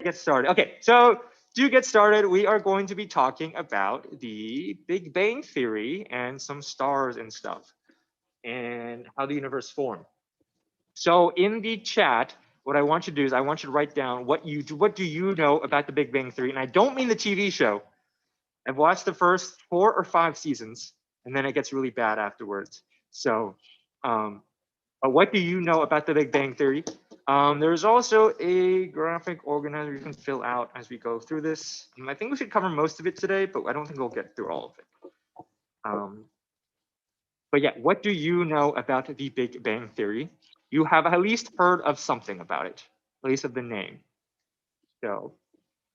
Get started. Okay, so to get started, we are going to be talking about the Big Bang Theory and some stars and stuff and how the universe formed. So in the chat, what I want you to do is I want you to write down what do you know about the Big Bang Theory? And I don't mean the TV show. I've watched the first 4 or 5 seasons, and then it gets really bad afterwards. So um, what do you know about the Big Bang Theory? There's also a graphic organizer you can fill out as we go through this. I think we should cover most of it today, but I don't think we'll get through all of it. Um, but yeah, what do you know about the Big Bang Theory? You have at least heard of something about it, at least of the name. So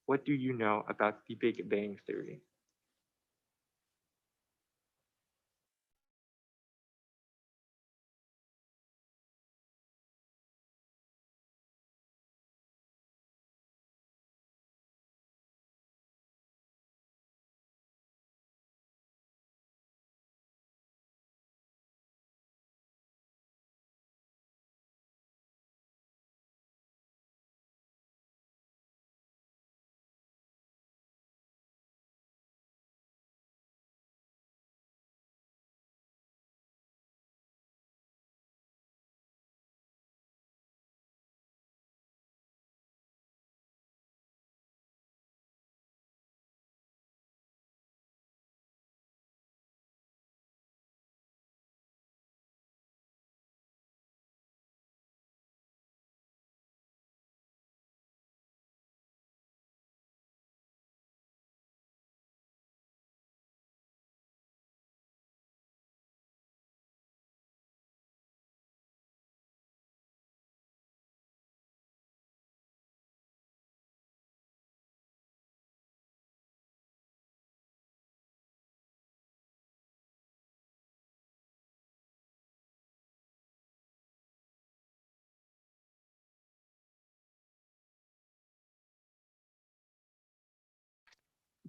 what do you know about the Big Bang Theory?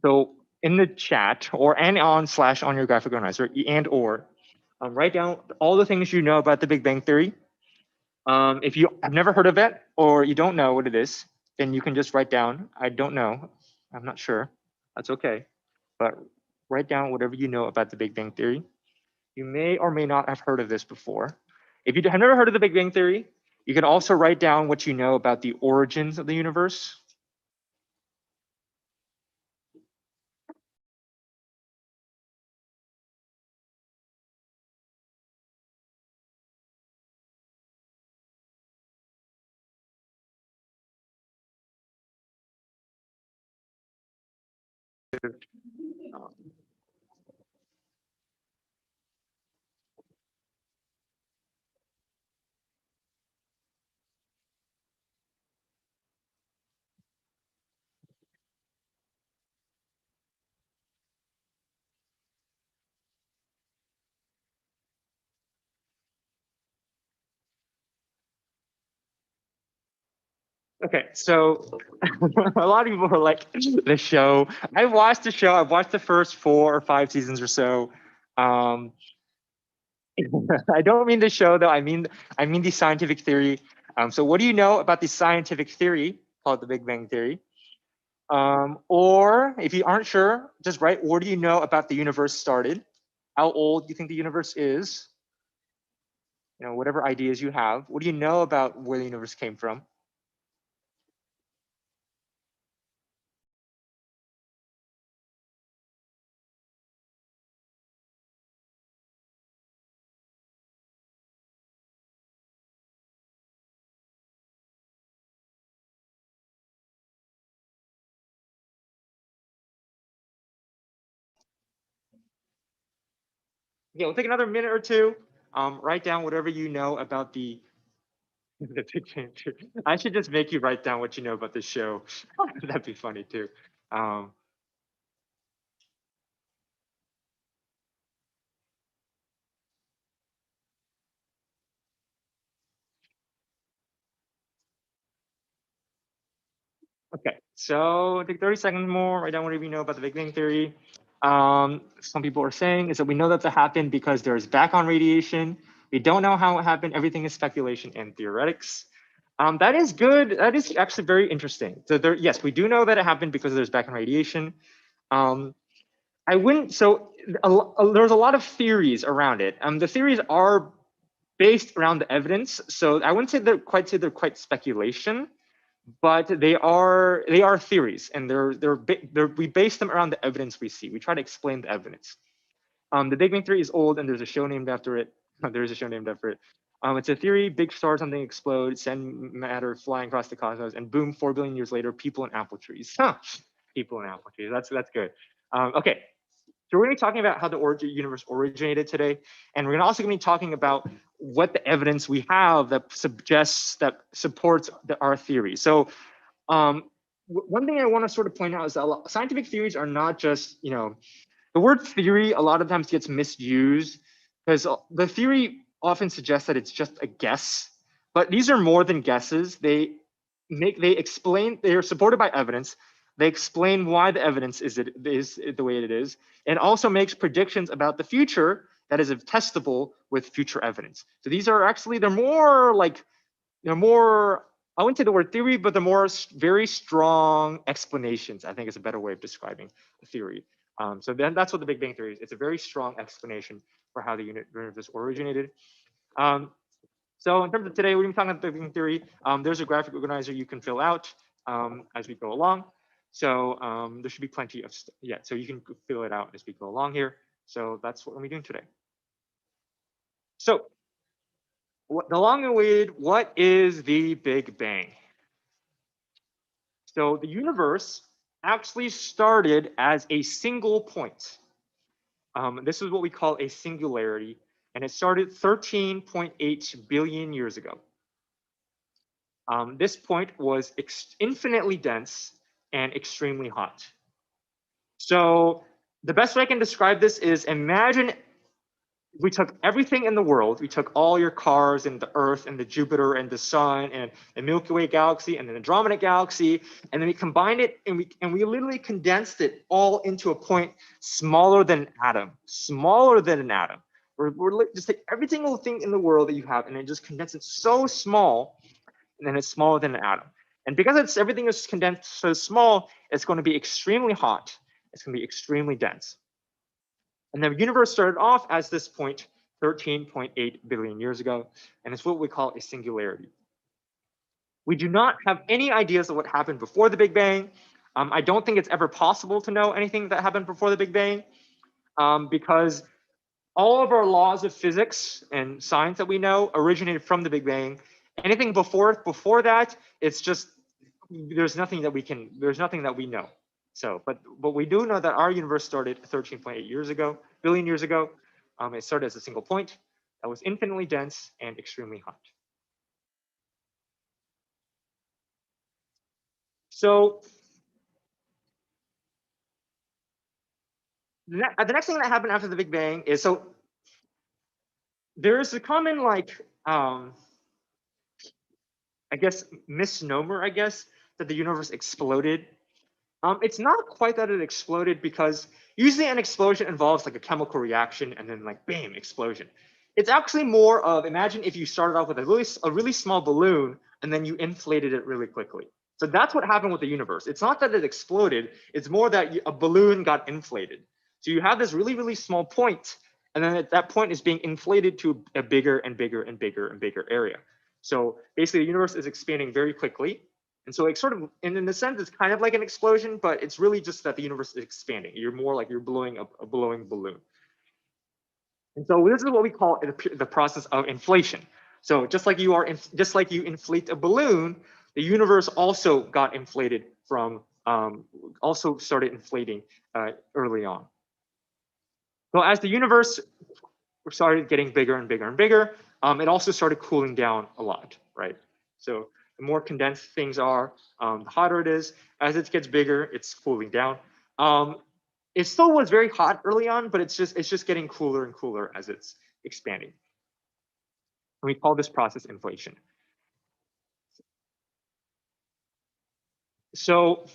So in the chat or and on slash on your graphic organizer and or write down all the things you know about the Big Bang Theory. If you have never heard of it or you don't know what it is, then you can just write down, I don't know, I'm not sure. That's okay. But write down whatever you know about the Big Bang Theory. You may or may not have heard of this before. If you have never heard of the Big Bang Theory, you can also write down what you know about the origins of the universe. Okay, so a lot of people are like the show. I watched the show. I've watched the first 4 or 5 seasons or so. Um, I don't mean the show though. I mean the scientific theory. So what do you know about the scientific theory called the Big Bang Theory? Or if you aren't sure, just write what do you know about the universe started? How old do you think the universe is? You know, whatever ideas you have. What do you know about where the universe came from? Yeah, we'll take another minute or two. Write down whatever you know about the Big Bang Theory. I should just make you write down what you know about the show. That'd be funny too. Um, okay, so take 30 seconds more. Write down whatever you know about the Big Bang Theory. Some people are saying is that we know that happened because there's background radiation. We don't know how it happened. Everything is speculation and theoretics. That is good. That is actually very interesting. So there, yes, we do know that it happened because there's background radiation. Um, I wouldn't. So there's a lot of theories around it. The theories are based around the evidence. So I wouldn't say they're quite speculation, but they are theories, and we base them around the evidence we see. We try to explain the evidence. The Big Bang Theory is old, and there's a show named after it. There is a show named after it. It's a theory: big star, something explodes, send matter flying across the cosmos, and boom, 4 billion years later, people in apple trees. Huh. People in apple trees. That's good. Okay, so we're going to be talking about how the universe originated today, and we're also going to be talking about what the evidence we have that supports our theory. So, one thing I want to sort of point out is that scientific theories are not just, the word theory a lot of times gets misused because the theory often suggests that it's just a guess, but these are more than guesses. They are supported by evidence. They explain why the evidence is the way it is, and also makes predictions about the future that is testable with future evidence. So these are actually, they're more, I wouldn't say the word theory, but they're more very strong explanations, I think is a better way of describing a theory. So then that's what the Big Bang Theory is. It's a very strong explanation for how the universe originated. So in terms of today, we're going to be talking about the Big Bang Theory. There's a graphic organizer you can fill out as we go along. So there should be plenty of, so you can fill it out as we go along here. So that's what we're doing today. So the long-awaited, what is the Big Bang? So the universe actually started as a single point. This is what we call a singularity, and it started 13.8 billion years ago. This point was infinitely dense and extremely hot. So the best way I can describe this is, imagine we took everything in the world. We took all your cars and the Earth and the Jupiter and the Sun and the Milky Way galaxy and the Andromeda galaxy, and then we combined it and we literally condensed it all into a point smaller than an atom, smaller than an atom. We're just take every single thing in the world that you have and then just condense it so small, and then it's smaller than an atom. And because everything is condensed so small, it's going to be extremely hot. It's going to be extremely dense. And the universe started off as this point 13.8 billion years ago, and it's what we call a singularity. We do not have any ideas of what happened before the Big Bang. I don't think it's ever possible to know anything that happened before the Big Bang, because all of our laws of physics and science that we know originated from the Big Bang. Anything before that, it's just, there's nothing that we know. So, but we do know that our universe started 13.8 billion years ago. It started as a single point that was infinitely dense and extremely hot. So the next thing that happened after the Big Bang is, so there's a common, I guess, misnomer, that the universe exploded. It's not quite that it exploded, because usually an explosion involves like a chemical reaction and then like bam, explosion. It's actually more of, imagine if you started off with a really small balloon and then you inflated it really quickly. So that's what happened with the universe. It's not that it exploded, it's more that a balloon got inflated. So you have this really small point, and then at that point is being inflated to a bigger and bigger and bigger and bigger area. So basically the universe is expanding very quickly. And so it's sort of, and in a sense, it's kind of like an explosion, but it's really just that the universe is expanding. You're more like you're blowing up a blowing balloon. And so this is what we call the process of inflation. So just like you inflate a balloon, the universe also got inflated also started inflating early on. So as the universe started getting bigger and bigger and bigger, it also started cooling down a lot, right? So the more condensed things are, the hotter it is. As it gets bigger, it's cooling down. It still was very hot early on, but it's just getting cooler and cooler as it's expanding. And we call this process inflation. So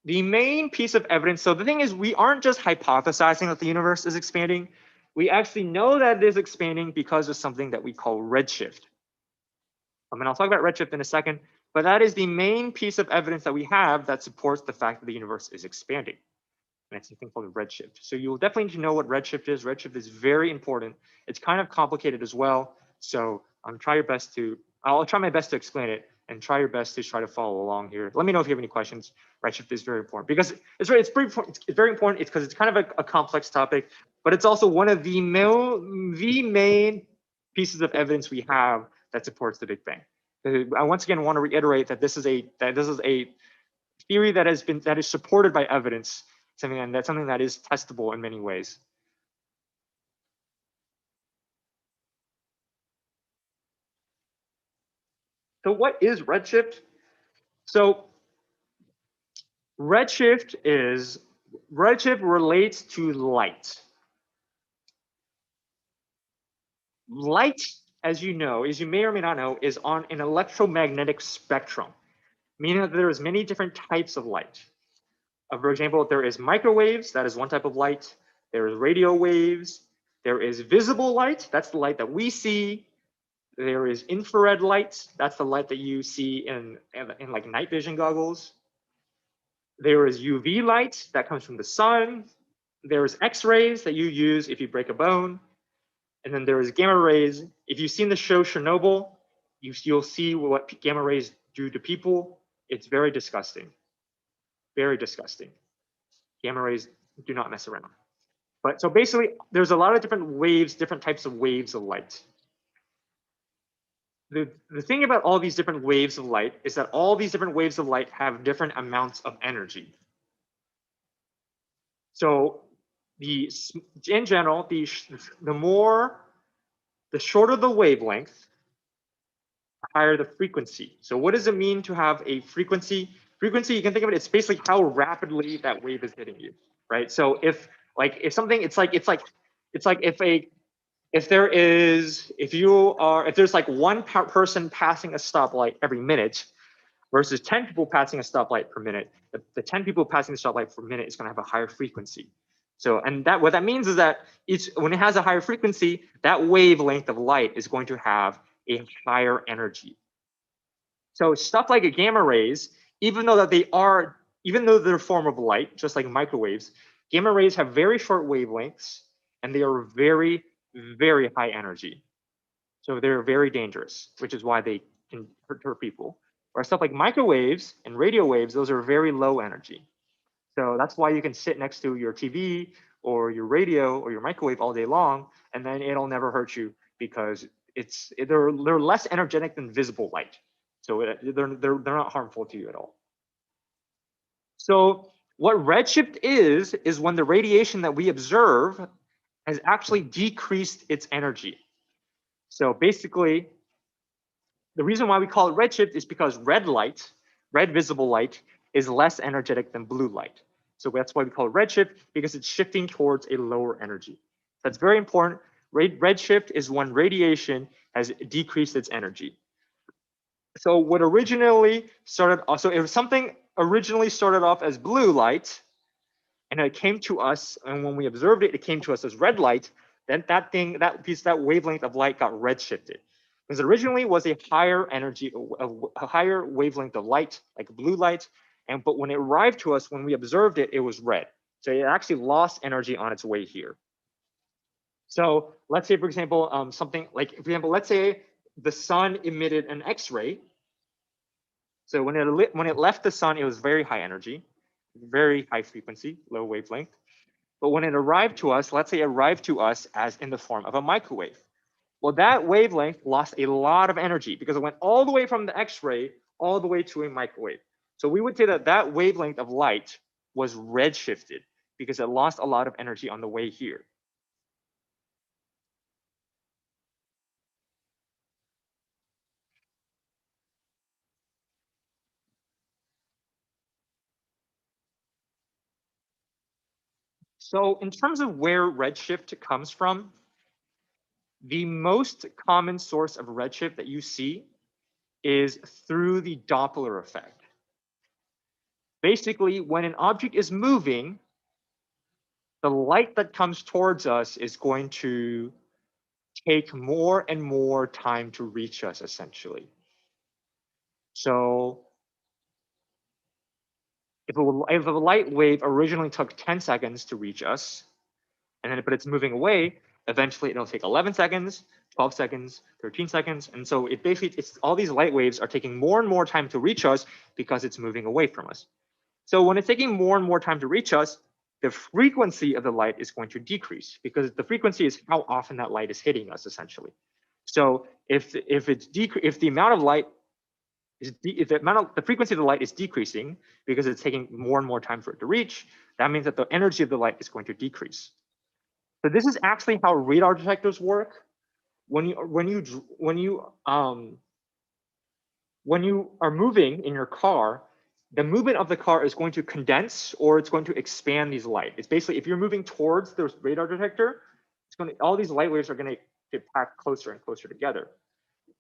the main piece of evidence, so the thing is, we aren't just hypothesizing that the universe is expanding. We actually know that it is expanding because of something that we call redshift. And I'll talk about redshift in a second, but that is the main piece of evidence that we have that supports the fact that the universe is expanding. And it's something called redshift. So you'll definitely need to know what redshift is. Redshift is very important. It's kind of complicated as well. So I'll try my best to explain it and try your best to try to follow along here. Let me know if you have any questions. Redshift is very important because it's very important. It's very important. It's because it's kind of a complex topic, but it's also one of the main pieces of evidence we have that supports the Big Bang. I once again want to reiterate that this is a theory that is supported by evidence, something that is testable in many ways. So what is redshift? So redshift relates to light. Light, as you may or may not know, is on an electromagnetic spectrum, meaning that there is many different types of light. For example, there is microwaves, that is one type of light. There is radio waves. There is visible light, that's the light that we see. There is infrared light, that's the light that you see in like night vision goggles. There is UV light that comes from the sun. There's X-rays that you use if you break a bone. And then there is gamma rays. If you've seen the show Chernobyl, you'll see what gamma rays do to people. It's very disgusting. Very disgusting. Gamma rays do not mess around. But so basically, there's a lot of different waves, different types of waves of light. The thing about all these different waves of light is that all these different waves of light have different amounts of energy. So in general, the shorter the wavelength, the higher the frequency. So what does it mean to have a frequency? Frequency, you can think of it, it's basically how rapidly that wave is hitting you, right? So if there's like one person passing a stoplight every minute versus 10 people passing a stoplight per minute, the 10 people passing the stoplight per minute is going to have a higher frequency. So, and what that means is that when it has a higher frequency, that wavelength of light is going to have a higher energy. So stuff like gamma rays, even though they're a form of light, just like microwaves, gamma rays have very short wavelengths and they are very, very high energy. So they're very dangerous, which is why they can hurt people. Or stuff like microwaves and radio waves, those are very low energy. So that's why you can sit next to your TV or your radio or your microwave all day long, and then it'll never hurt you because they're less energetic than visible light. So they're not harmful to you at all. So what redshift is when the radiation that we observe has actually decreased its energy. So basically, the reason why we call it redshift is because red visible light, is less energetic than blue light. So that's why we call it redshift, because it's shifting towards a lower energy. That's very important. Redshift is when radiation has decreased its energy. So what originally started, so if something originally started off as blue light, and it came to us, and when we observed it, it came to us as red light, then that wavelength of light got redshifted. Because originally was a higher energy, a higher wavelength of light, like blue light, but when it arrived to us, when we observed it, it was red. So it actually lost energy on its way here. So let's say, for example, let's say the sun emitted an X-ray. So when it left the sun, it was very high energy, very high frequency, low wavelength. But when it arrived to us, let's say it arrived to us as in the form of a microwave. Well, that wavelength lost a lot of energy because it went all the way from the X-ray all the way to a microwave. So we would say that that wavelength of light was redshifted because it lost a lot of energy on the way here. So in terms of where redshift comes from, the most common source of redshift that you see is through the Doppler effect. Basically, when an object is moving, the light that comes towards us is going to take more and more time to reach us, essentially. So if a light wave originally took 10 seconds to reach us, but it's moving away, eventually it'll take 11 seconds, 12 seconds, 13 seconds. And so it's all these light waves are taking more and more time to reach us because it's moving away from us. So when it's taking more and more time to reach us, the frequency of the light is going to decrease because the frequency is how often that light is hitting us, essentially. So if the amount of light if the frequency of the light is decreasing because it's taking more and more time for it to reach, that means that the energy of the light is going to decrease. So this is actually how radar detectors work. When you are moving in your car, the movement of the car is going to condense or it's going to expand these light. It's basically if you're moving towards the radar detector, all these light waves are going to get packed closer and closer together.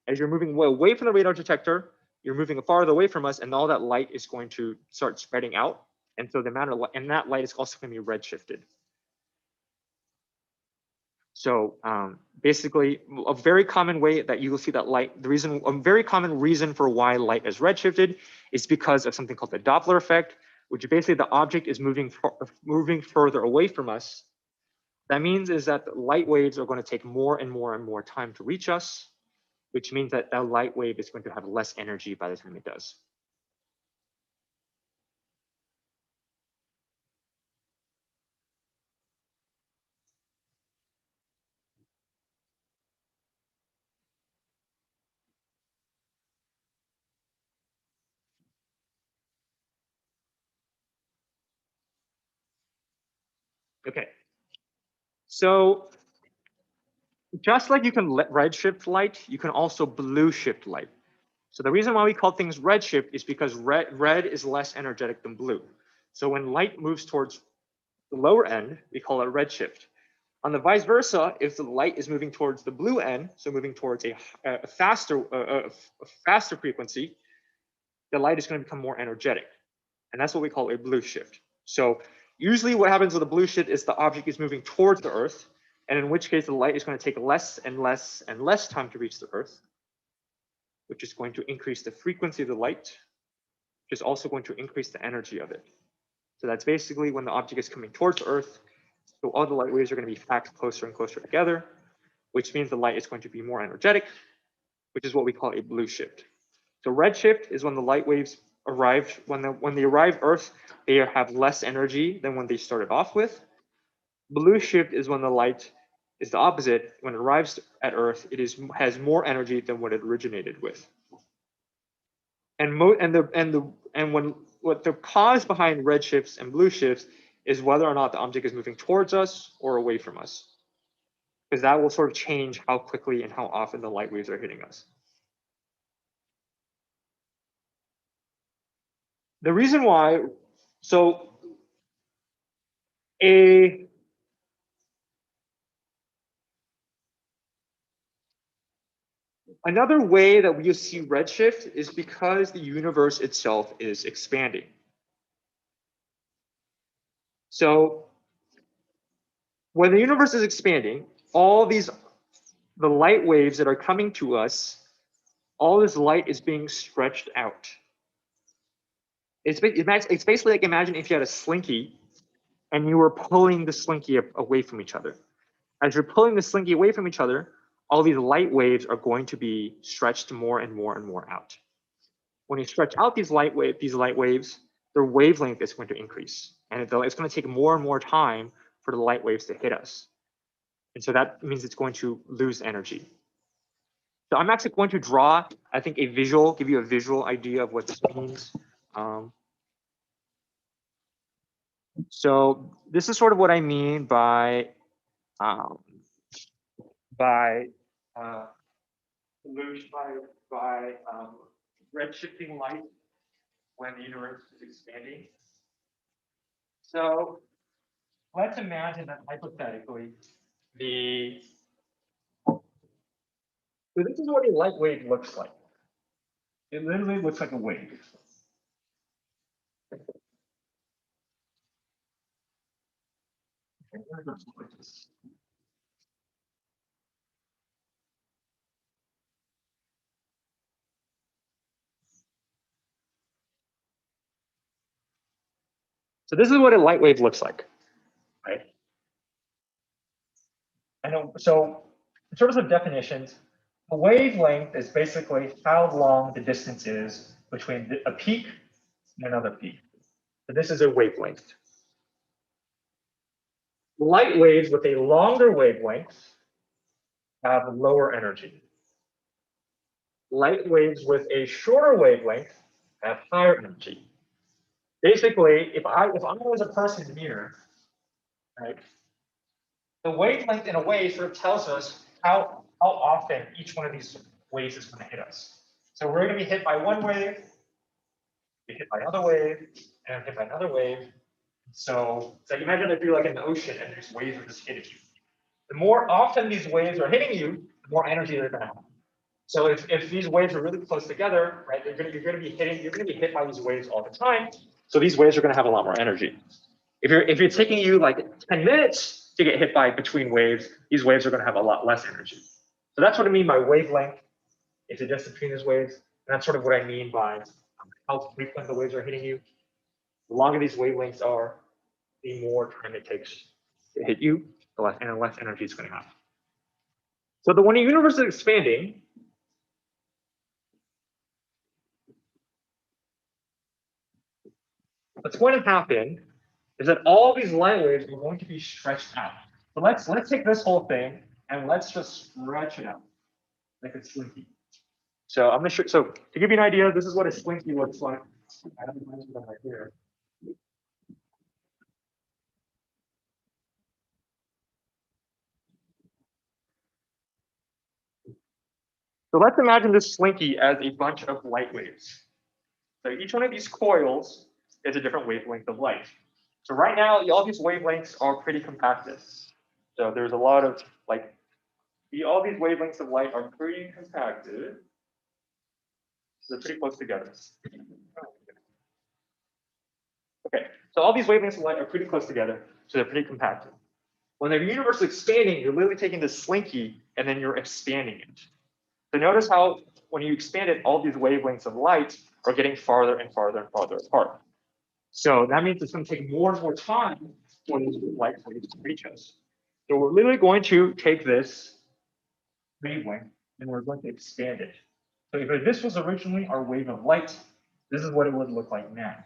As you're moving away from the radar detector, you're moving farther away from us, and all that light is going to start spreading out. And so the amount of light, and that light is also going to be redshifted. So basically, a very common way that you will see that light, a very common reason for why light is redshifted is because of something called the Doppler effect, which basically the object is moving further away from us. That means is that the light waves are going to take more and more and more time to reach us, which means that that light wave is going to have less energy by the time it does. Okay, so just like you can redshift light, you can also blue shift light. So the reason why we call things redshift is because red is less energetic than blue. So when light moves towards the lower end, we call it redshift. On the vice versa, if the light is moving towards the blue end, so moving towards a faster frequency, the light is going to become more energetic. And that's what we call a blue shift. So usually what happens with a blue shift is the object is moving towards the Earth, and in which case the light is going to take less and less and less time to reach the Earth, which is going to increase the frequency of the light, which is also going to increase the energy of it. So that's basically when the object is coming towards the Earth, so all the light waves are going to be packed closer and closer together, which means the light is going to be more energetic, which is what we call a blue shift. So red shift is when the light waves arrive, when they arrive Earth, they have less energy than when they started off with. Blue shift is when the light is the opposite. When it arrives at Earth, has more energy than what it originated with. And what the cause behind red shifts and blue shifts is whether or not the object is moving towards us or away from us, because that will sort of change how quickly and how often the light waves are hitting us. The reason why, so another way that we see redshift is because the universe itself is expanding. So when the universe is expanding, the light waves that are coming to us, all this light is being stretched out. It's basically like imagine if you had a slinky and you were pulling the slinky away from each other. As you're pulling the slinky away from each other, all these light waves are going to be stretched more and more and more out. When you stretch out these light waves, their wavelength is going to increase, and it's going to take more and more time for the light waves to hit us. And so that means it's going to lose energy. So I'm actually going to draw, I think, give you a visual idea of what this means. So this is sort of what I mean by um, by uh, redshifting light when the universe is expanding. So let's imagine that hypothetically the so this is what a light wave looks like. It literally looks like a wave. So this is what a light wave looks like, right? And so in terms of definitions, a wavelength is basically how long the distance is between a peak and another peak. So this is a wavelength. Light waves with a longer wavelength have lower energy. Light waves with a shorter wavelength have higher energy. Basically, if I was a person here, right, the wavelength in a wave sort of tells us how often each one of these waves is going to hit us. So we're going to be hit by one wave, be hit by another wave, and hit by another wave. So it's like imagine if you're like in the ocean and these waves are just hitting you. The more often these waves are hitting you, the more energy they're going to have. So if these waves are really close together, right, you're going to be hit by these waves all the time. So these waves are going to have a lot more energy. If you're taking you like 10 minutes to get hit by between waves, these waves are going to have a lot less energy. So that's what I mean by wavelength. It's the distance between these waves. And that's sort of what I mean by how frequent the waves are hitting you. The longer these wavelengths are, the more time it takes to hit you, the less energy it's going to have. So when the universe is expanding, what's going to happen is that all these light waves are going to be stretched out. So let's take this whole thing and let's just stretch it out like a slinky. So I'm gonna show. So to give you an idea, this is what a slinky looks like. I have one right here. So let's imagine this slinky as a bunch of light waves. So each one of these coils is a different wavelength of light. So right now, all these wavelengths are pretty compacted. So there's a lot of like, all these wavelengths of light are pretty compacted. So they're pretty close together. Okay, so all these wavelengths of light are pretty close together, so they're pretty compacted. When the universe is expanding, you're literally taking this slinky and then you're expanding it. So notice how when you expand it, all these wavelengths of light are getting farther and farther and farther apart. So that means it's going to take more and more time for these light waves to reach us. So we're literally going to take this wavelength and we're going to expand it. So if this was originally our wave of light, this is what it would look like now.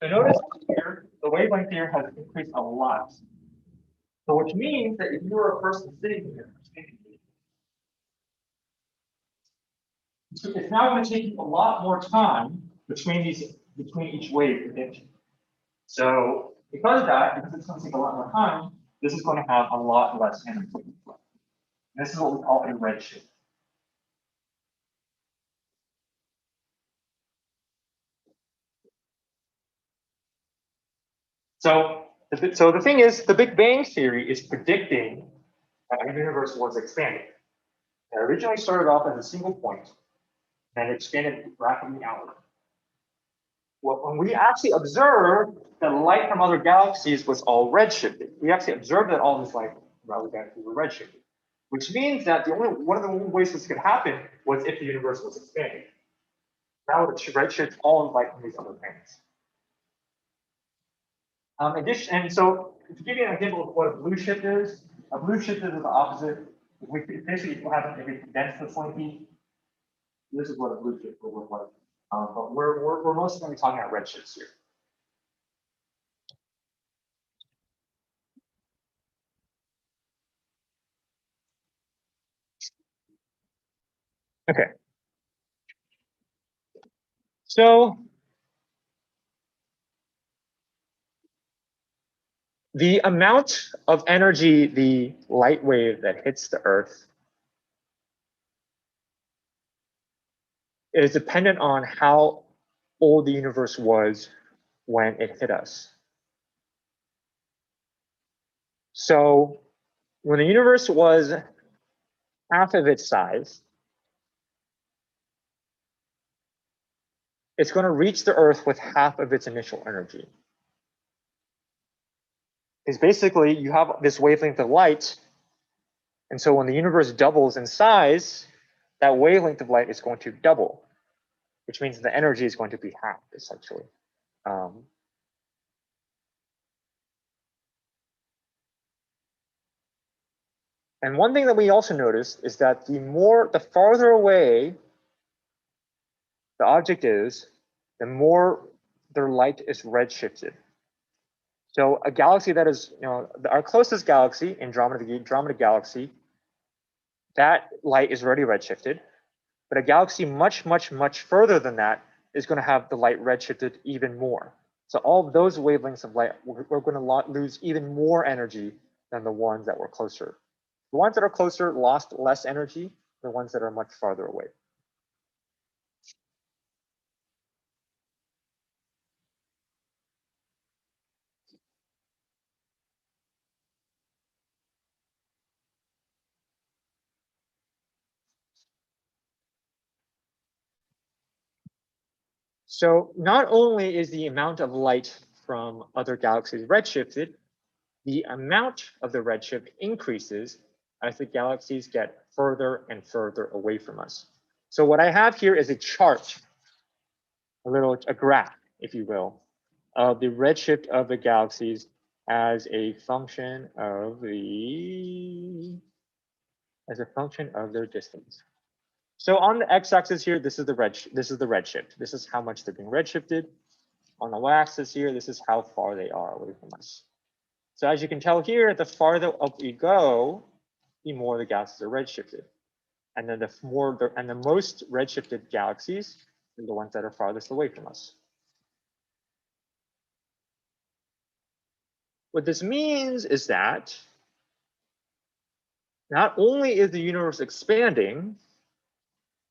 So notice here, the wavelength here has increased a lot. So which means that if you were a person sitting here, it's now going to take you a lot more time between each wave. So because of that, because it's going to take a lot more time, this is going to have a lot less energy. This is what we call a redshift. So the thing is, the Big Bang Theory is predicting that our universe was expanding. It originally started off as a single point, and it expanded rapidly outward. Well, when we actually observed that light from other galaxies was all redshifted, we actually observed that all this light from other galaxies were redshifted, which means that one of the only ways this could happen was if the universe was expanding. That would redshift all the light from these other planets. And so to give you an example of what a blue shift is the opposite. Basically, if we condense the slinky, this is what a blue shift will look like. But we're mostly going to be talking about redshifts here. Okay. So the amount of energy the light wave that hits the Earth is dependent on how old the universe was when it hit us. So when the universe was half of its size, it's going to reach the Earth with half of its initial energy. Is basically you have this wavelength of light, and so when the universe doubles in size, that wavelength of light is going to double, which means the energy is going to be half, essentially. And one thing that we also noticed is that the farther away the object is, the more their light is redshifted. So a galaxy that is, our closest galaxy, Andromeda, the Andromeda galaxy, that light is already redshifted. But a galaxy much, much, much further than that is going to have the light redshifted even more. So all of those wavelengths of light, we're going to lose even more energy than the ones that were closer. The ones that are closer lost less energy, the ones that are much farther away. So not only is the amount of light from other galaxies redshifted, the amount of the redshift increases as the galaxies get further and further away from us. So what I have here is a chart, a graph, if you will, of the redshift of the galaxies as a function of their distance. So on the x-axis here, this is the redshift. This is how much they're being redshifted. On the y-axis here, this is how far they are away from us. So as you can tell here, the farther up we go, the more the galaxies are redshifted. And then the most redshifted galaxies are the ones that are farthest away from us. What this means is that not only is the universe expanding,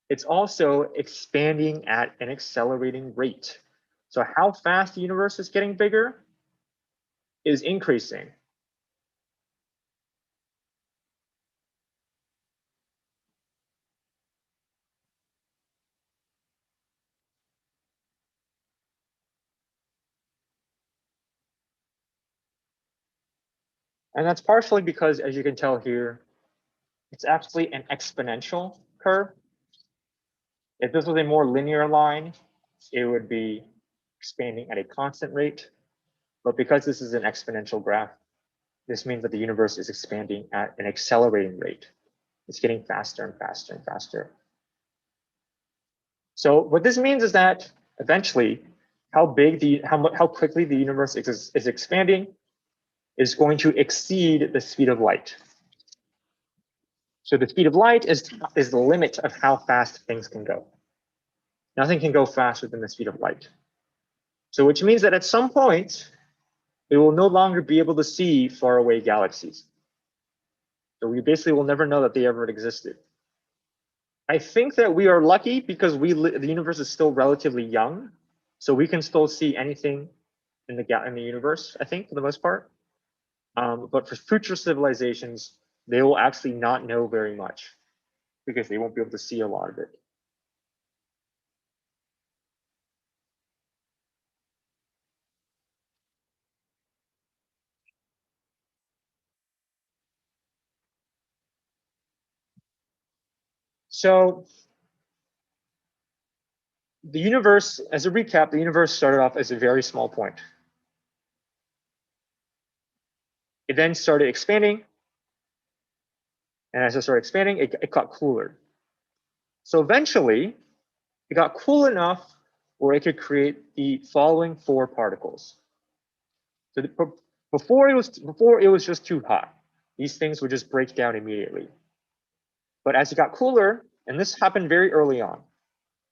it's also expanding at an accelerating rate. So how fast the universe is getting bigger is increasing. And that's partially because, as you can tell here, it's actually an exponential curve. If this was a more linear line, it would be expanding at a constant rate. But because this is an exponential graph, this means that the universe is expanding at an accelerating rate. It's getting faster and faster and faster. So what this means is that eventually, how quickly the universe is expanding is going to exceed the speed of light. So the speed of light is the limit of how fast things can go. Nothing can go faster than the speed of light. So which means that at some point, we will no longer be able to see faraway galaxies. So we basically will never know that they ever existed. I think that we are lucky because the universe is still relatively young, so we can still see anything in the universe, I think, for the most part. But for future civilizations, they will actually not know very much because they won't be able to see a lot of it. So the universe, as a recap, the universe started off as a very small point. It then started expanding. And as it started expanding, it got cooler. So eventually, it got cool enough where it could create the following 4 particles. So before it was just too hot. These things would just break down immediately. But as it got cooler, and this happened very early on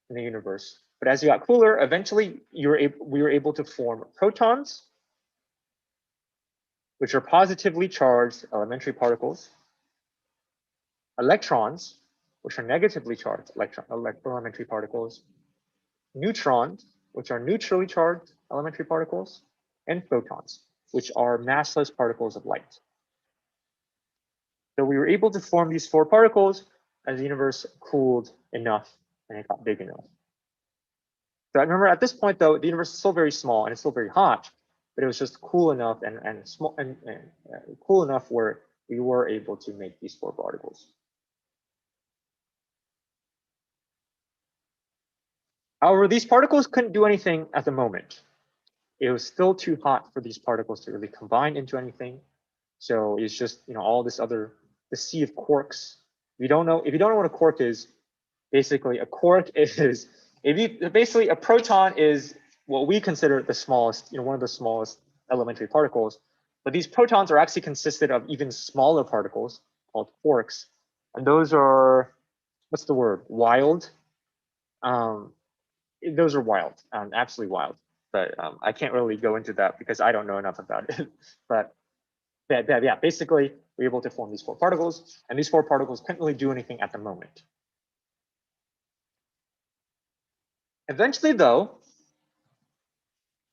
in the universe, but as it got cooler, eventually we were able to form protons, which are positively charged elementary particles, electrons, which are negatively charged elementary particles, neutrons, which are neutrally charged elementary particles, and photons, which are massless particles of light. So we were able to form these 4 particles as the universe cooled enough and it got big enough. So I remember at this point, though, the universe is still very small and it's still very hot, but it was just cool enough and cool enough where we were able to make these 4 particles. However, these particles couldn't do anything at the moment. it was still too hot for these particles to really combine into anything. So it's just, all this other, the sea of quarks. If you don't know what a quark is, basically a quark is, basically a proton is what we consider the smallest, one of the smallest elementary particles. But these protons are actually consisted of even smaller particles called quarks. And those are, what's the word? Wild. Those are wild, absolutely wild. But I can't really go into that because I don't know enough about it. But yeah, basically we're able to form these four particles, and these four particles couldn't really do anything at the moment. Eventually, though,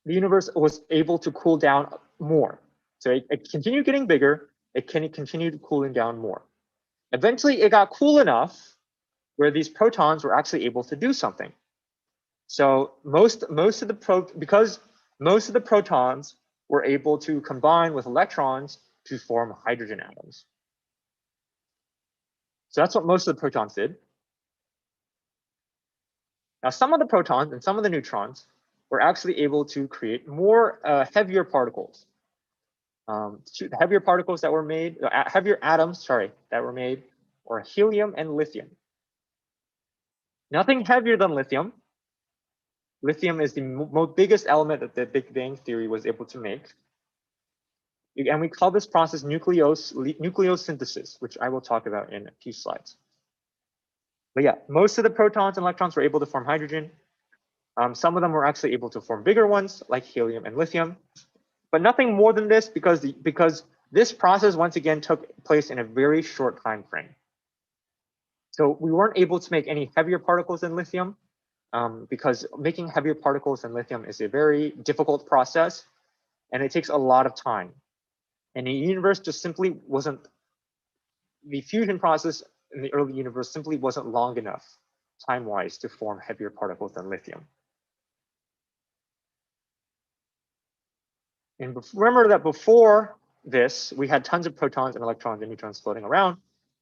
the universe was able to cool down more. So it continued getting bigger. It continued cooling down more. Eventually, it got cool enough where these protons were actually able to do something. So because most of the protons were able to combine with electrons to form hydrogen atoms. So that's what most of the protons did. Now, some of the protons and some of the neutrons were actually able to create more heavier particles. The heavier particles that were made, heavier atoms, that were made were helium and lithium. Nothing heavier than lithium. Lithium is the biggest element that the Big Bang Theory was able to make. And we call this process nucleosynthesis, which I will talk about in a few slides. But yeah, most of the protons and electrons were able to form hydrogen. Some of them were actually able to form bigger ones like helium and lithium, but nothing more than this because this process once again took place in a very short time frame. So we weren't able to make any heavier particles than lithium because making heavier particles than lithium is a very difficult process and it takes a lot of time. And the universe just simply wasn't, the fusion process in the early universe simply wasn't long enough time-wise to form heavier particles than lithium. And remember that before this, we had tons of protons and electrons and neutrons floating around,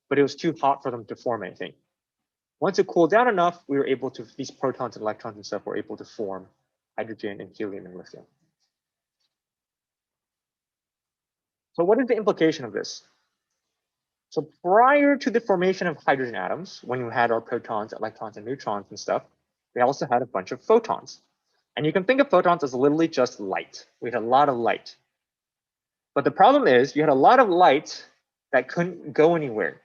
but it was too hot for them to form anything. Once it cooled down enough, we were able to, these protons and electrons and stuff were able to form hydrogen and helium and lithium. So what is the implication of this? So prior to the formation of hydrogen atoms, when you had our protons, electrons, and neutrons and stuff, we also had a bunch of photons. And you can think of photons as literally just light. We had a lot of light. But the problem is you had a lot of light that couldn't go anywhere.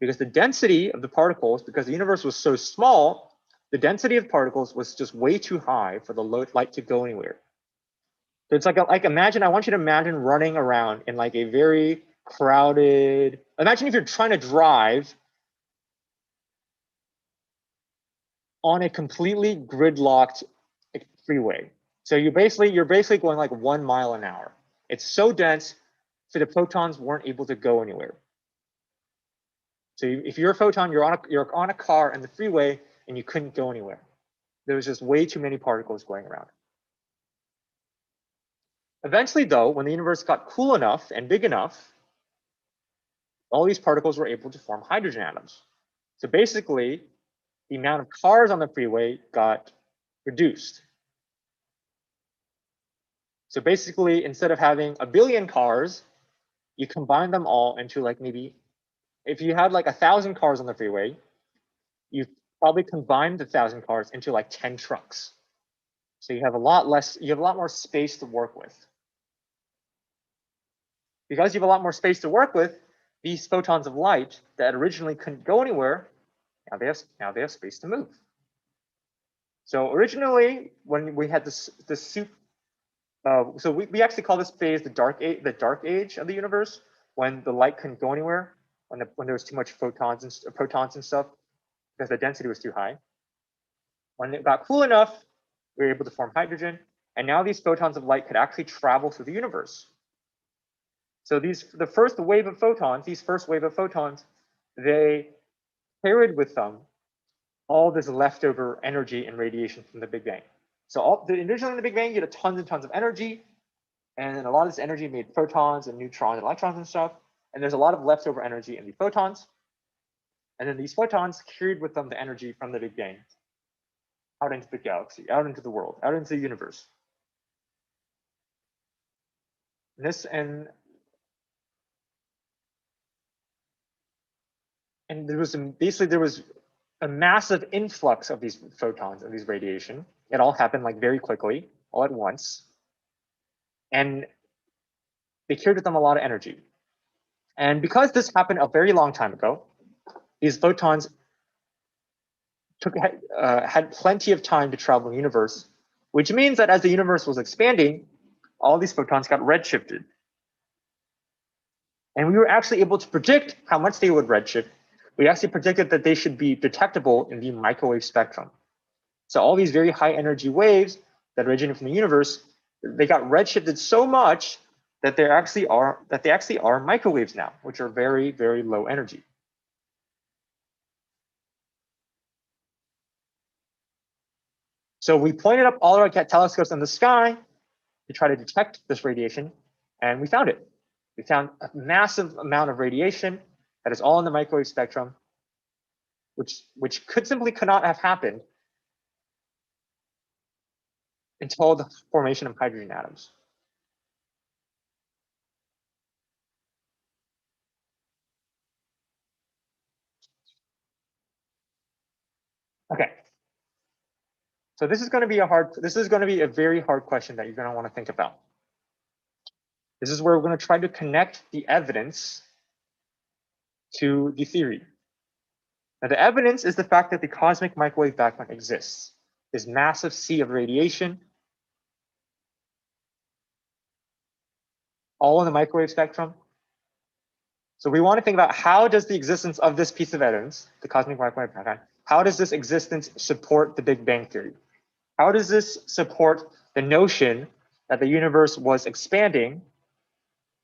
Because the density of the particles, because the universe was so small, the density of particles was just way too high for the light to go anywhere. So it's like imagine, I want you to imagine running around in like a very crowded, imagine if you're trying to drive on a completely gridlocked freeway. So you're basically going like 1 mile an hour. It's so dense, so the photons weren't able to go anywhere. So if you're a photon, you're on a car in the freeway and you couldn't go anywhere. There was just way too many particles going around. Eventually, though, when the universe got cool enough and big enough, all these particles were able to form hydrogen atoms. So basically, the amount of cars on the freeway got reduced. So basically, instead of having 1 billion cars, you combine them all into like maybe, if you had like 1,000 cars on the freeway, you probably combined the 1,000 cars into like 10 trucks. So you have a lot more space to work with. Because you have a lot more space to work with, these photons of light that originally couldn't go anywhere, now they have space to move. So originally, when we had the soup, so we actually call this phase the dark age of the universe, when the light couldn't go anywhere, when there was too much protons and stuff, because the density was too high. When it got cool enough, we were able to form hydrogen, and now these photons of light could actually travel through the universe. So the first wave of photons, they carried with them all this leftover energy and radiation from the Big Bang. So originally in the Big Bang, you had tons and tons of energy, and then a lot of this energy made protons and neutrons and electrons and stuff. And there's a lot of leftover energy in the photons. And then these photons carried with them the energy from the Big Bang out into the galaxy, out into the world, out into the universe. This and there was basically there was a massive influx of these photons, of these radiation. It all happened like very quickly, all at once, and they carried with them a lot of energy. And because this happened a very long time ago, these photons had plenty of time to travel the universe, which means that as the universe was expanding, all these photons got redshifted. And we were actually able to predict how much they would redshift. We actually predicted that they should be detectable in the microwave spectrum. So all these very high energy waves that originated from the universe, they got redshifted so much that they actually are microwaves now, which are very, very low energy. So we pointed up all our telescopes in the sky to try to detect this radiation, and we found it. We found a massive amount of radiation that is all in the microwave spectrum, which could not have happened until the formation of hydrogen atoms. Okay. So this is going to be a very hard question that you're going to want to think about. This is where we're going to try to connect the evidence to the theory. Now, the evidence is the fact that the cosmic microwave background exists. This massive sea of radiation, all in the microwave spectrum. So we want to think about how does the existence of this piece of evidence, the cosmic microwave background, how does this existence support the Big Bang Theory? How does this support the notion that the universe was expanding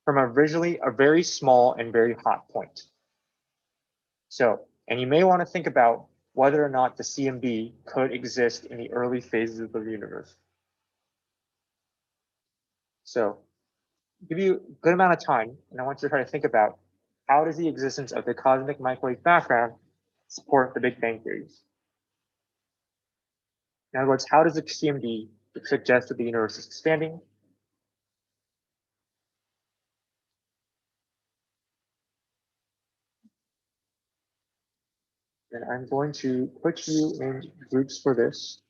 from originally a very small and very hot point? So, and you may want to think about whether or not the CMB could exist in the early phases of the universe. So, give you a good amount of time, and I want you to try to think about how does the existence of the cosmic microwave background support the Big Bang theories? In other words, how does the CMB suggest that the universe is expanding? And I'm going to put you in groups for this,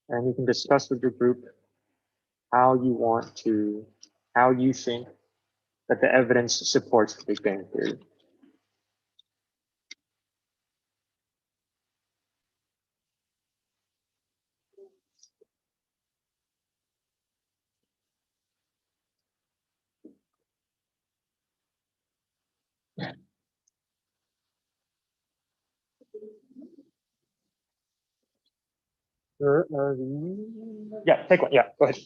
and you can discuss with your group how you think that the evidence supports the Big Bang theory. Yeah, take one. Yeah, go ahead.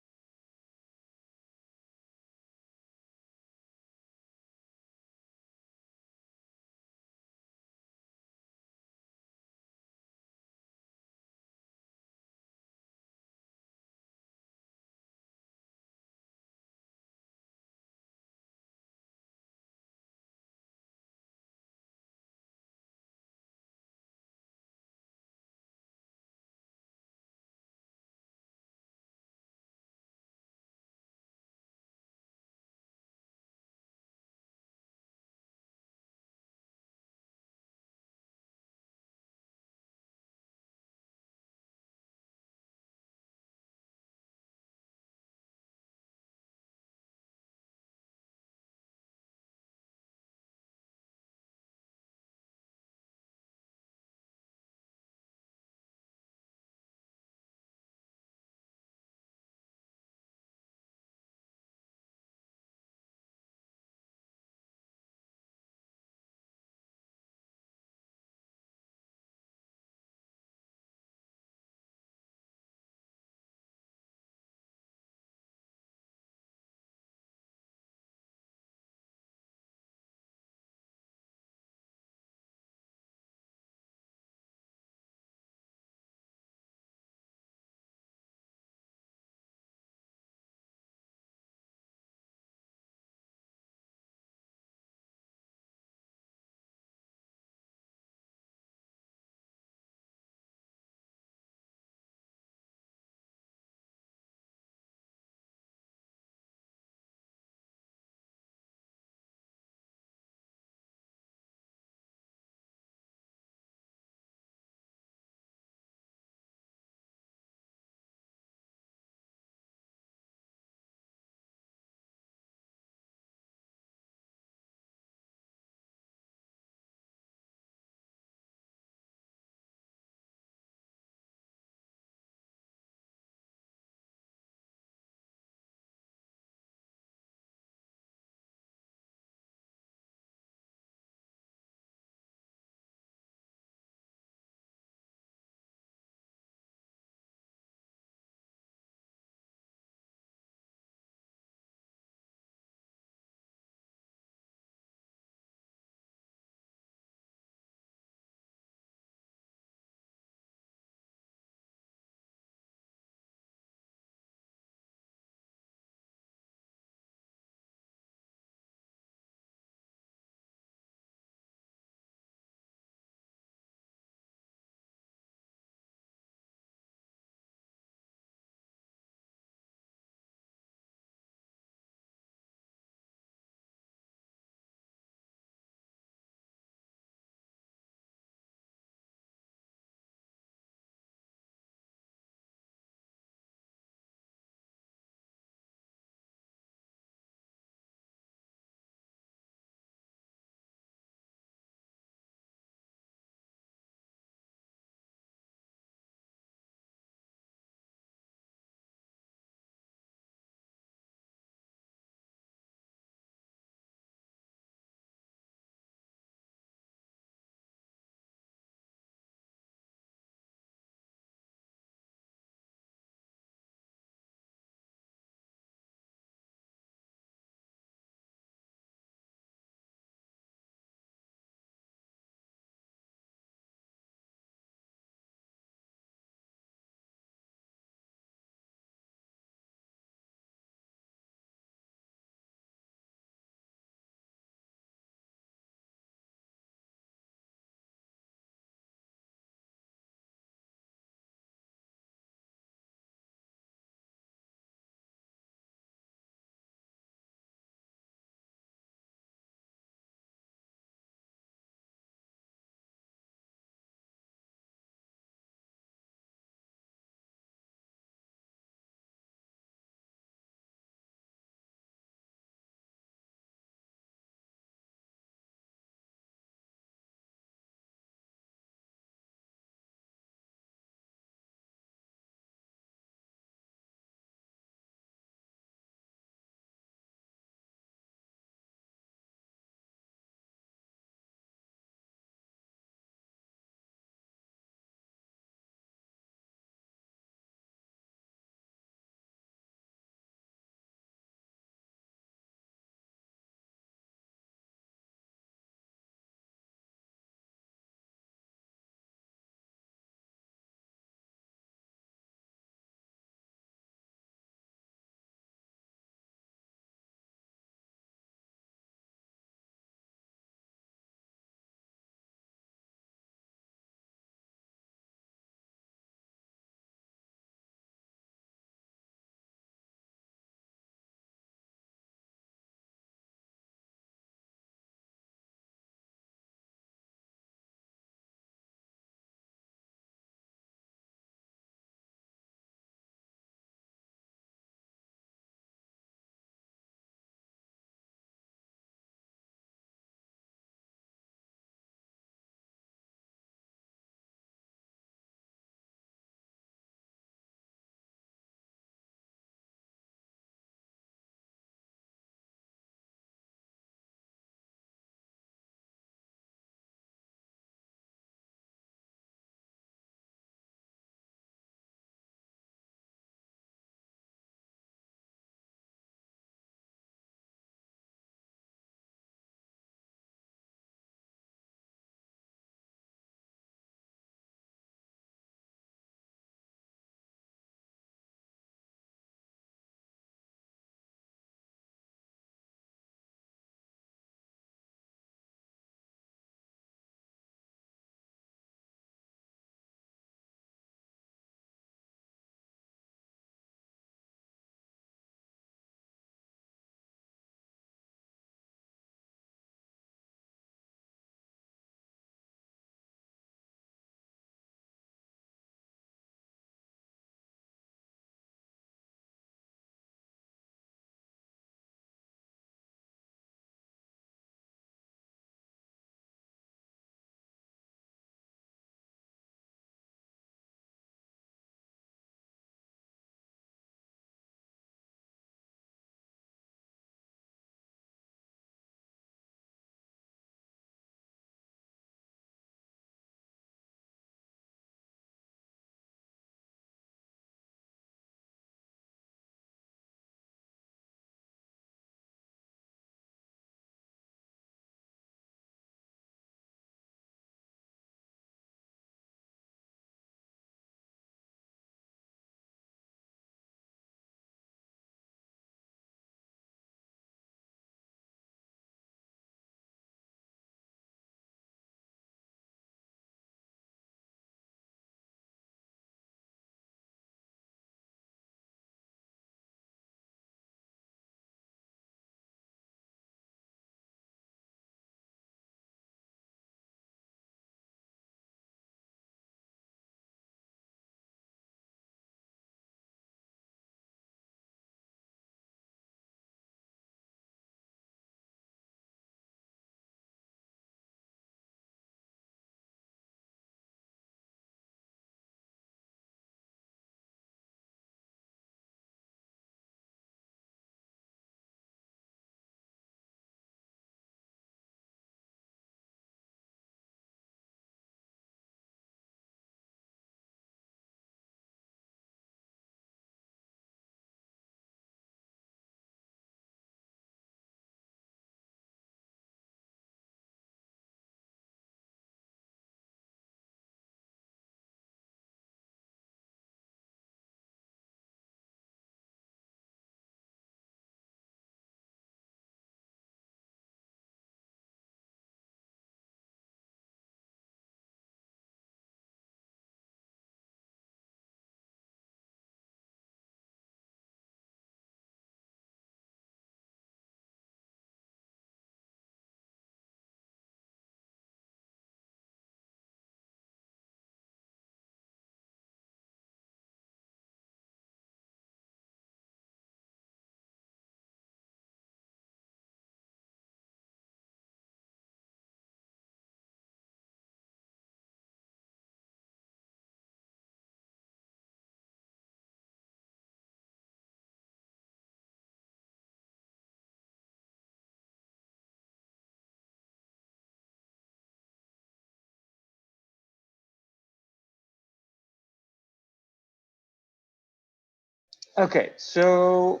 Okay, so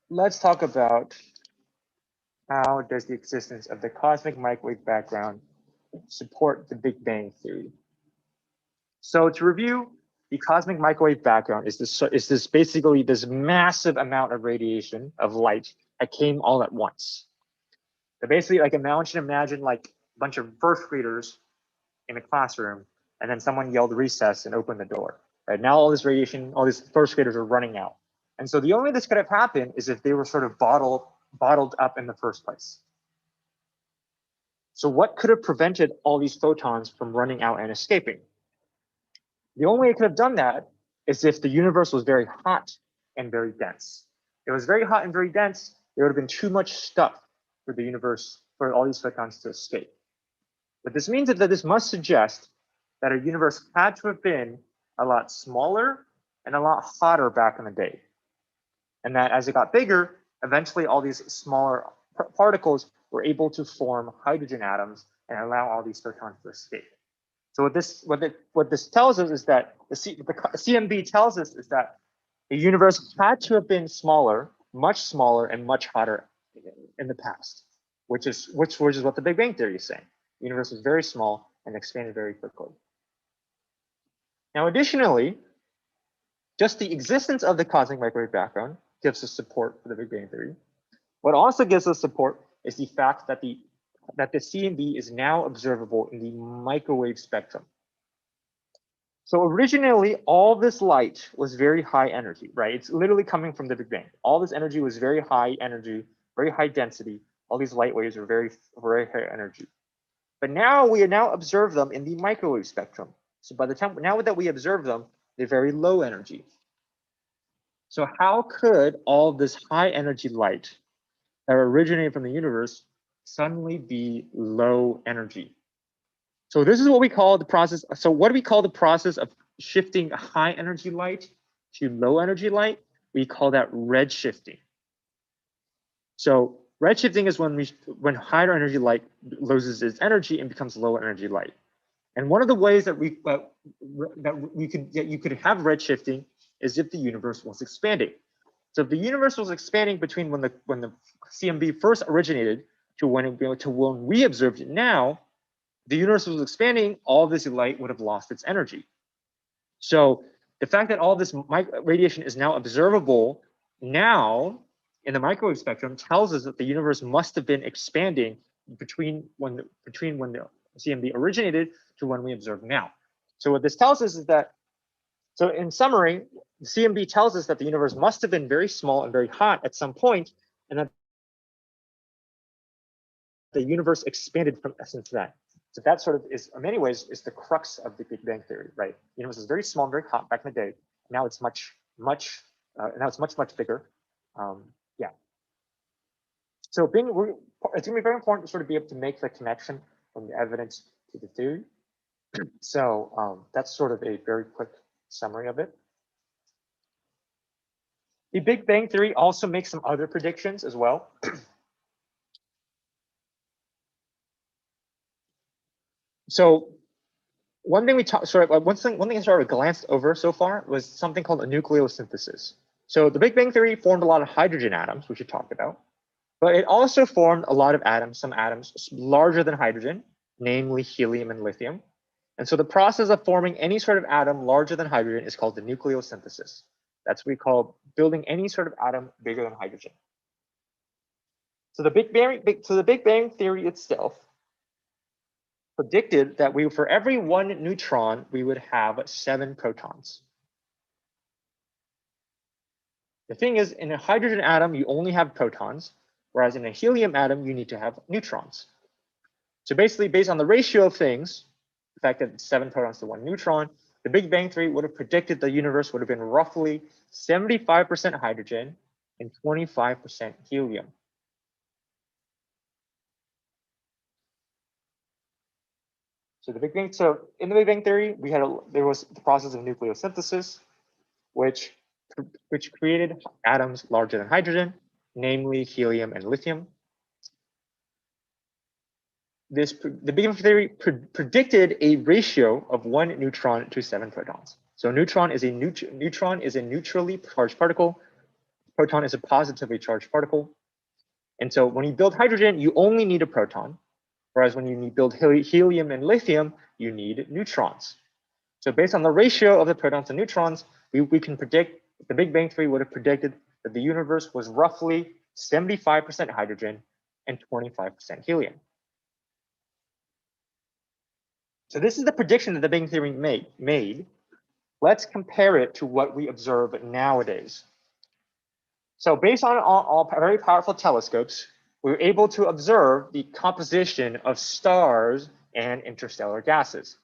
let's talk about how does the existence of the cosmic microwave background support the Big Bang Theory. So to review, the cosmic microwave background is this basically this massive amount of radiation of light that came all at once. So basically, like imagine like a bunch of first graders in a classroom, and then someone yelled recess and opened the door. Right now, all this radiation, all these first graders are running out, and so the only way this could have happened is if they were sort of bottled up in the first place. So what could have prevented all these photons from running out and escaping? The only way it could have done that is if the universe was very hot and very dense. If it was very hot and very dense, there would have been too much stuff for the universe, for all these photons to escape. But this means that this must suggest that our universe had to have been a lot smaller and a lot hotter back in the day. And that as it got bigger, eventually all these smaller particles were able to form hydrogen atoms and allow all these photons to escape. So what this tells us is that the CMB tells us is that the universe had to have been smaller, and much hotter in the past, which is what the Big Bang Theory is saying. The universe was very small and expanded very quickly. Now, additionally, just the existence of the cosmic microwave background gives us support for the Big Bang Theory. What also gives us support is the fact that the CMB is now observable in the microwave spectrum. So originally, all this light was very high energy, right? It's literally coming from the Big Bang. All this energy was very high energy, very high density. All these light waves are very high energy. But now we observe them in the microwave spectrum. So by the time now that we observe them, they're very low energy. So how could all this high energy light that originated from the universe suddenly be low energy? So this is what we call the process. So what do we call the process of shifting high energy light to low energy light? We call that redshifting. So redshifting is when higher energy light loses its energy and becomes lower energy light. And one of the ways that you could have redshifting is if the universe was expanding. So if the universe was expanding between when the CMB first originated to when we observed it now, the universe was expanding, all this light would have lost its energy. So the fact that all this radiation is now observable now in the microwave spectrum tells us that the universe must have been expanding between when the CMB originated to when we observe now. So what this tells us is that, so in summary, the CMB tells us that the universe must have been very small and very hot at some point, and that the universe expanded from since then. So that sort of is, in many ways, is the crux of the Big Bang Theory, right? The universe is very small and very hot back in the day. Now it's much bigger. Yeah. So it's going to be very important to sort of be able to make the connection from the evidence to the theory. So that's sort of a very quick summary of it. The Big Bang Theory also makes some other predictions as well. So one thing I sort of glanced over so far was something called a nucleosynthesis. So the Big Bang Theory formed a lot of hydrogen atoms, which we talked about, but it also formed a lot of atoms, some atoms larger than hydrogen, namely helium and lithium. And so the process of forming any sort of atom larger than hydrogen is called the nucleosynthesis. That's what we call building any sort of atom bigger than hydrogen. So the Big Bang Theory itself predicted that for every one neutron, we would have 7 protons. The thing is, in a hydrogen atom, you only have protons, whereas in a helium atom, you need to have neutrons. So basically, based on the ratio of things, the fact that it's 7 protons to 1 neutron, the Big Bang Theory would have predicted the universe would have been roughly 75% hydrogen and 25% helium. So in the Big Bang Theory, there was the process of nucleosynthesis, which created atoms larger than hydrogen, namely helium and lithium. The Big Bang Theory predicted a ratio of 1 neutron to 7 protons. So neutron is a neutrally charged particle. Proton is a positively charged particle. And so when you build hydrogen, you only need a proton. Whereas when you build helium and lithium, you need neutrons. So based on the ratio of the protons to neutrons, we can predict, the Big Bang Theory would have predicted that the universe was roughly 75% hydrogen and 25% helium. So this is the prediction that the Big Bang Theory made. Let's compare it to what we observe nowadays. So based on all very powerful telescopes, we were able to observe the composition of stars and interstellar gases.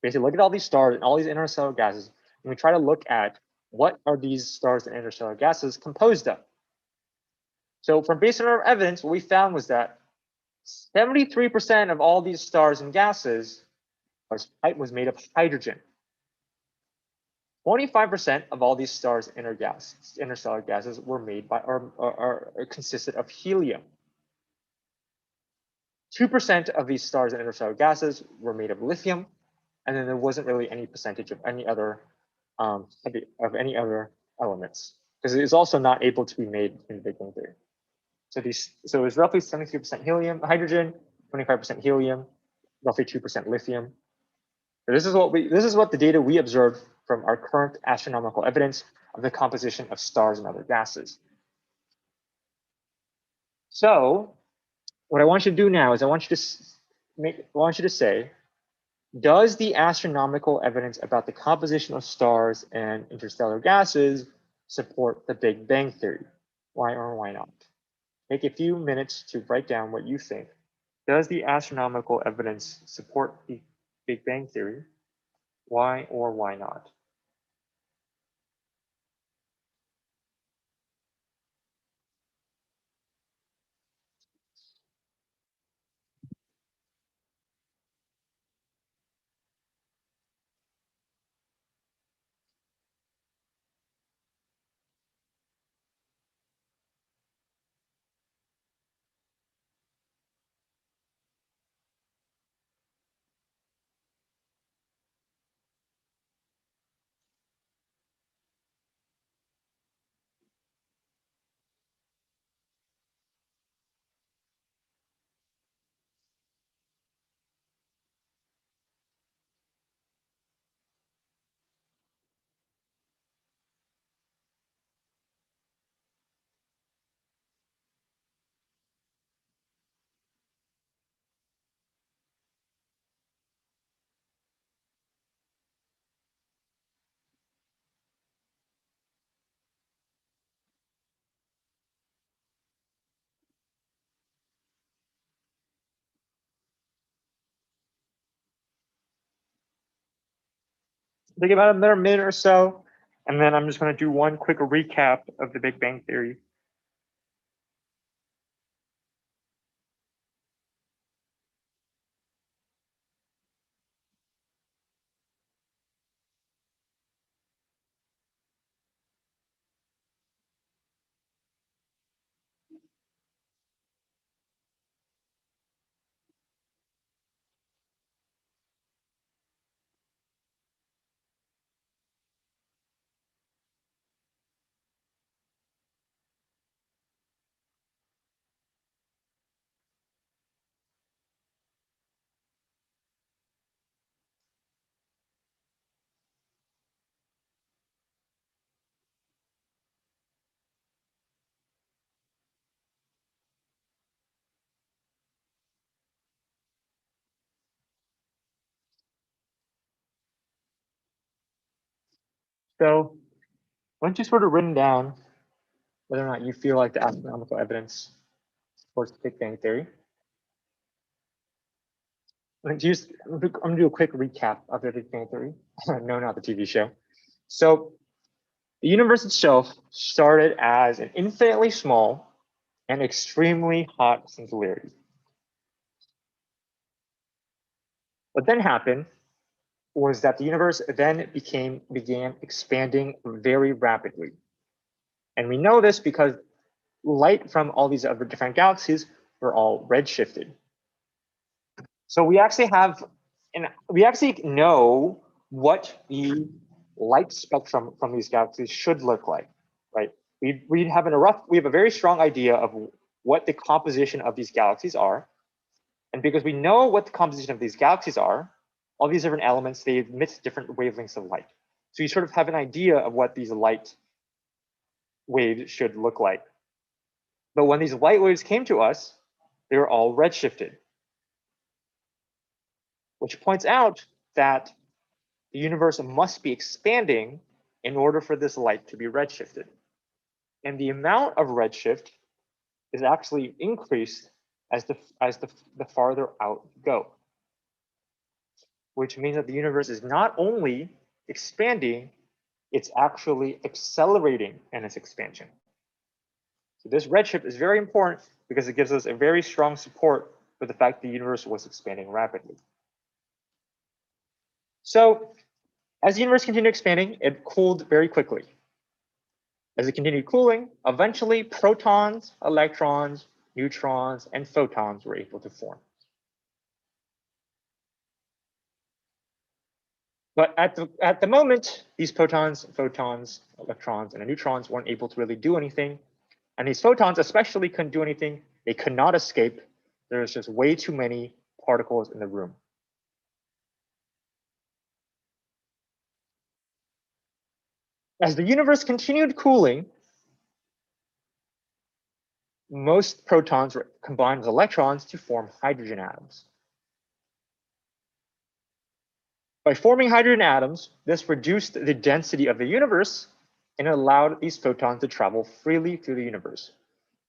Basically, look at all these stars and all these interstellar gases, and we try to look at what are these stars and interstellar gases composed of. So from based on our evidence, what we found was that 73% of all these stars and gases was made of hydrogen. 25% of all these stars and interstellar gases were made by or consisted of helium. 2% of these stars and interstellar gases were made of lithium, and then there wasn't really any percentage of any other elements, because it is also not able to be made in the Big Bang Theory. So it was roughly 73% helium, hydrogen, 25% helium, roughly 2% lithium. So this is what the data we observed from our current astronomical evidence of the composition of stars and other gases. So what I want you to do now is I want you to say, does the astronomical evidence about the composition of stars and interstellar gases support the Big Bang Theory? Why or why not? Take a few minutes to write down what you think. Does the astronomical evidence support the Big Bang Theory? Why or why not? Think about another minute or so, and then I'm just going to do one quick recap of the Big Bang Theory. So once you sort of written down whether or not you feel like the astronomical evidence supports the Big Bang Theory, I'm going to do a quick recap of the Big Bang Theory. No, not the TV show. So the universe itself started as an infinitely small and extremely hot singularity. What then happened was that the universe then began expanding very rapidly. And we know this because light from all these other different galaxies were all redshifted. So we actually know what the light spectrum from these galaxies should look like, right? We have a very strong idea of what the composition of these galaxies are. And because we know what the composition of these galaxies are, all these different elements, they emit different wavelengths of light. So you sort of have an idea of what these light waves should look like. But when these light waves came to us, they were all redshifted, which points out that the universe must be expanding in order for this light to be redshifted. And the amount of redshift is actually increased as the farther out you go, which means that the universe is not only expanding, it's actually accelerating in its expansion. So this redshift is very important because it gives us a very strong support for the fact the universe was expanding rapidly. So as the universe continued expanding, it cooled very quickly. As it continued cooling, eventually protons, electrons, neutrons, and photons were able to form. But at the moment, these protons, photons, electrons, and the neutrons weren't able to really do anything. And these photons especially couldn't do anything. They could not escape. There's just way too many particles in the room. As the universe continued cooling, most protons were combined with electrons to form hydrogen atoms. By forming hydrogen atoms, this reduced the density of the universe and allowed these photons to travel freely through the universe.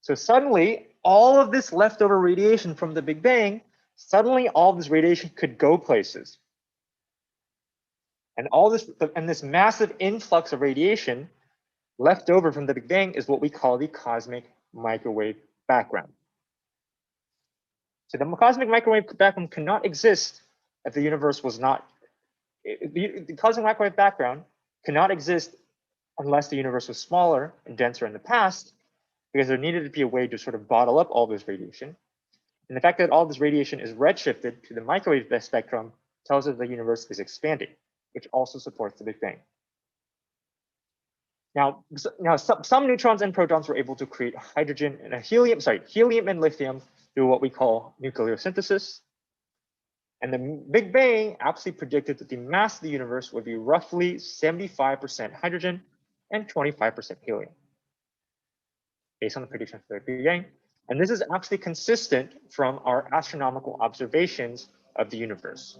So suddenly, all of this leftover radiation from the Big Bang, suddenly all of this radiation could go places. And this massive influx of radiation left over from the Big Bang is what we call the cosmic microwave background. So the cosmic microwave background cannot exist if the universe was not, the cosmic microwave background cannot exist unless the universe was smaller and denser in the past, because there needed to be a way to sort of bottle up all this radiation. And the fact that all this radiation is redshifted to the microwave spectrum tells us the universe is expanding, which also supports the Big Bang. Now some neutrons and protons were able to create hydrogen and helium and lithium through what we call nucleosynthesis. And the Big Bang actually predicted that the mass of the universe would be roughly 75% hydrogen and 25% helium, based on the prediction for the Big Bang. And this is actually consistent from our astronomical observations of the universe.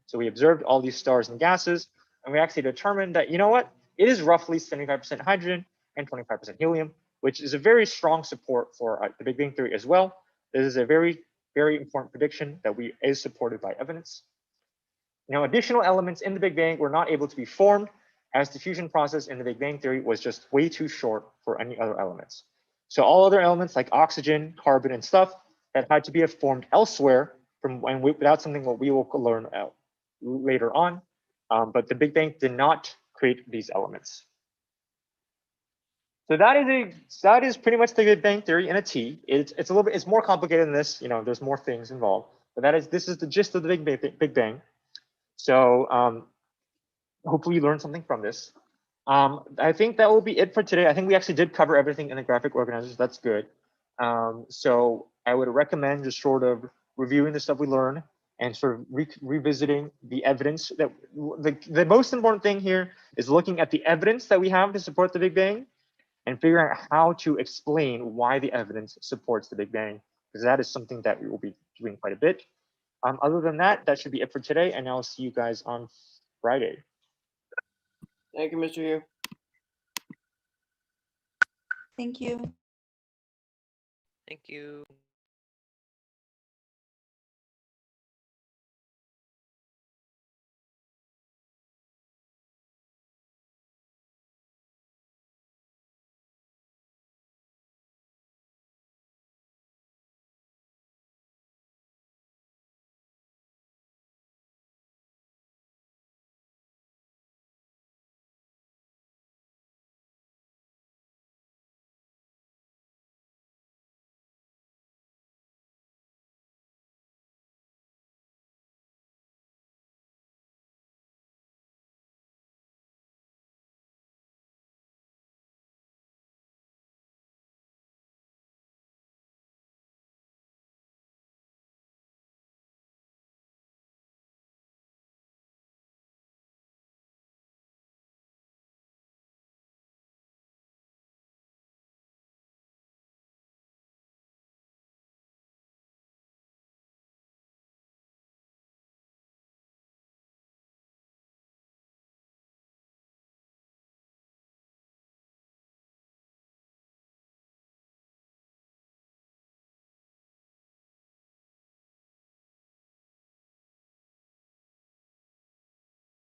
So we observed all these stars and gases, and we actually determined that, you know what, it is roughly 75% hydrogen and 25% helium, which is a very strong support for the Big Bang theory as well. This is a very, very important prediction that is supported by evidence. Now, additional elements in the Big Bang were not able to be formed, as the fusion process in the Big Bang theory was just way too short for any other elements. So all other elements like oxygen, carbon, and stuff that had to be formed elsewhere without something what we will learn later on. But the Big Bang did not create these elements. So that is pretty much the Big Bang theory in a T. It's more complicated than this. There's more things involved. But this is the gist of the Big Bang. So hopefully you learned something from this. I think that will be it for today. I think we actually did cover everything in the graphic organizers. That's good. So I would recommend just sort of reviewing the stuff we learned and sort of revisiting the evidence. That the most important thing here is looking at the evidence that we have to support the Big Bang and figuring out how to explain why the evidence supports the Big Bang, because that is something that we will be doing quite a bit. Other than that, that should be it for today, and I'll see you guys on Friday. Thank you, Mr. Yu. Thank you. Thank you.